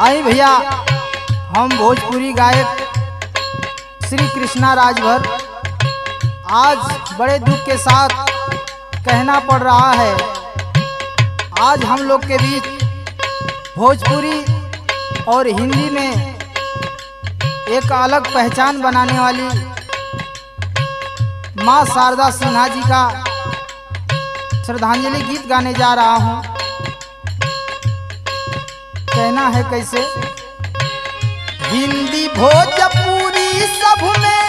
आई भैया, हम भोजपुरी गायक श्री कृष्णा राजभर आज बड़े दुख के साथ कहना पड़ रहा है। आज हम लोग के बीच भोजपुरी और हिंदी में एक अलग पहचान बनाने वाली माँ शारदा सिन्हा जी का श्रद्धांजलि गीत गाने जा रहा हूँ। कहना है कैसे? हिंदी भोजपुरी सब में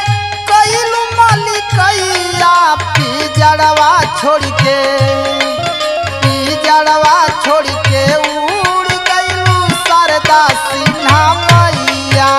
कईलू मालिकैया, पिजड़वा छोड़ के उड़ गईलू शारदा सिन्हा मैया।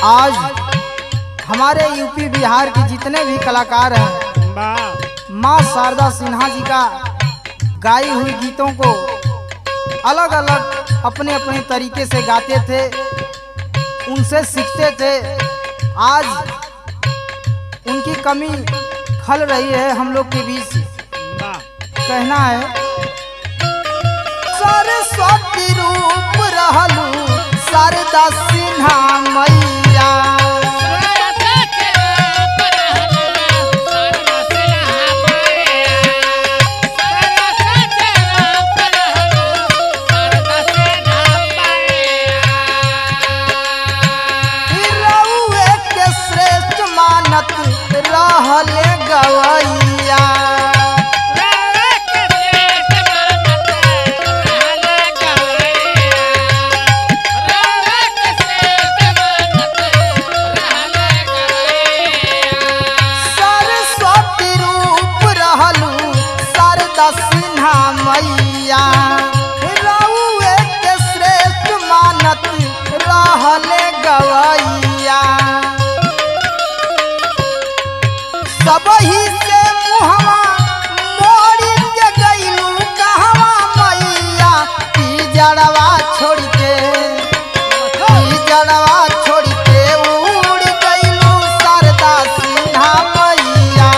आज हमारे यूपी बिहार के जितने भी कलाकार हैं, माँ शारदा सिन्हा जी का गाई हुई गीतों को अलग अलग अपने अपने तरीके से गाते थे, उनसे सीखते थे। आज उनकी कमी खल रही है हम लोग के बीच। कहना है, सरस्वती रूप रहलू शारदा सिन्हा मैया। रहले गवैया, सरस्वती रूप रहलू शारदा सिन्हा मैया। रउए के श्रेष्ठ मानत रहले गवैया। सबही से मुहवा मोड़ी के गईलू कहवा मैया। पिजड़वा छोड़ के उड़ गईलू शारदा सिन्हा मैया।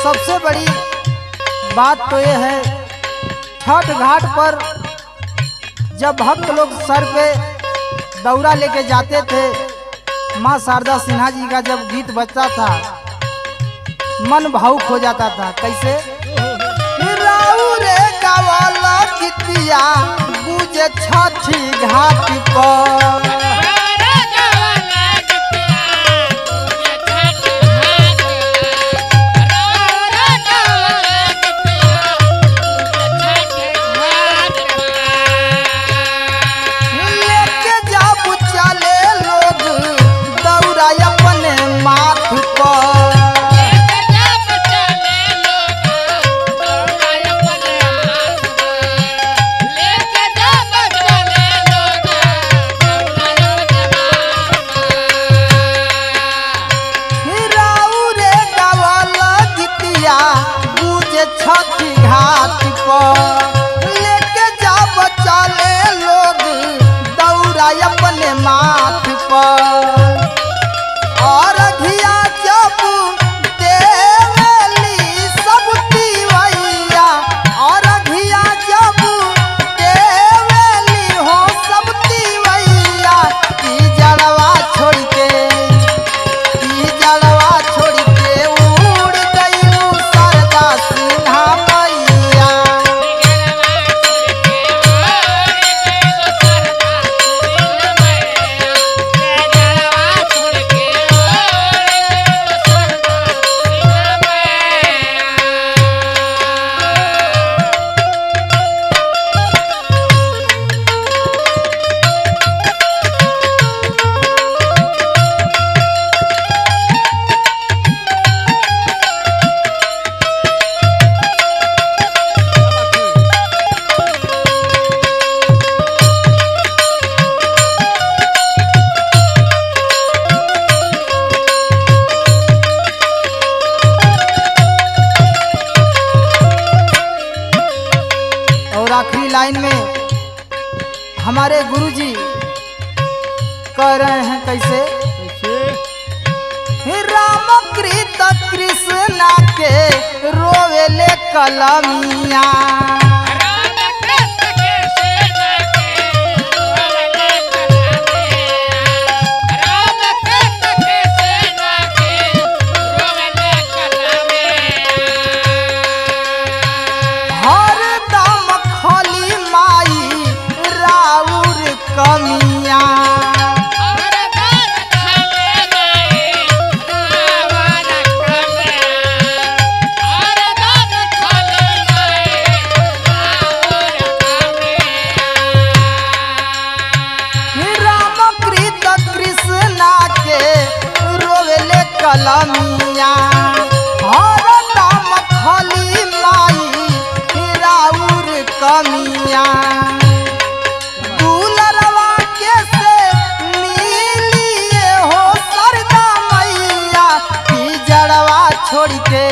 सबसे बड़ी बात तो ये है, छठ घाट पर जब भक्त लोग सर पे दौरा लेके जाते थे, माँ शारदा सिन्हा जी का जब गीत बजता था मन भावुक हो जाता था। कैसे? राऊ रे गावाला गीतिया गुजे छठी घाट पर, छठी घाट पर लेके जब चले लोग दौड़ा अपने माथ पर, और घिया जब देवली सब तिवैया, और घिया जब देवली हो सब तिवैया, की जड़वा छोड़ के, की जड़वा छोड़ के उड़ गई शारदा सिन्हा मैया। और आखिरी लाइन में हमारे गुरुजी कह रहे हैं कैसे? राम कृत कृष्णा के रोवेले कलमिया, हर दम खोली माई राउर कमिया, कलमिया हर दम खोली माई राउर कमिया, दुलरवा के से मिलिए हो शारदा मैया, की जड़वा छोड़ के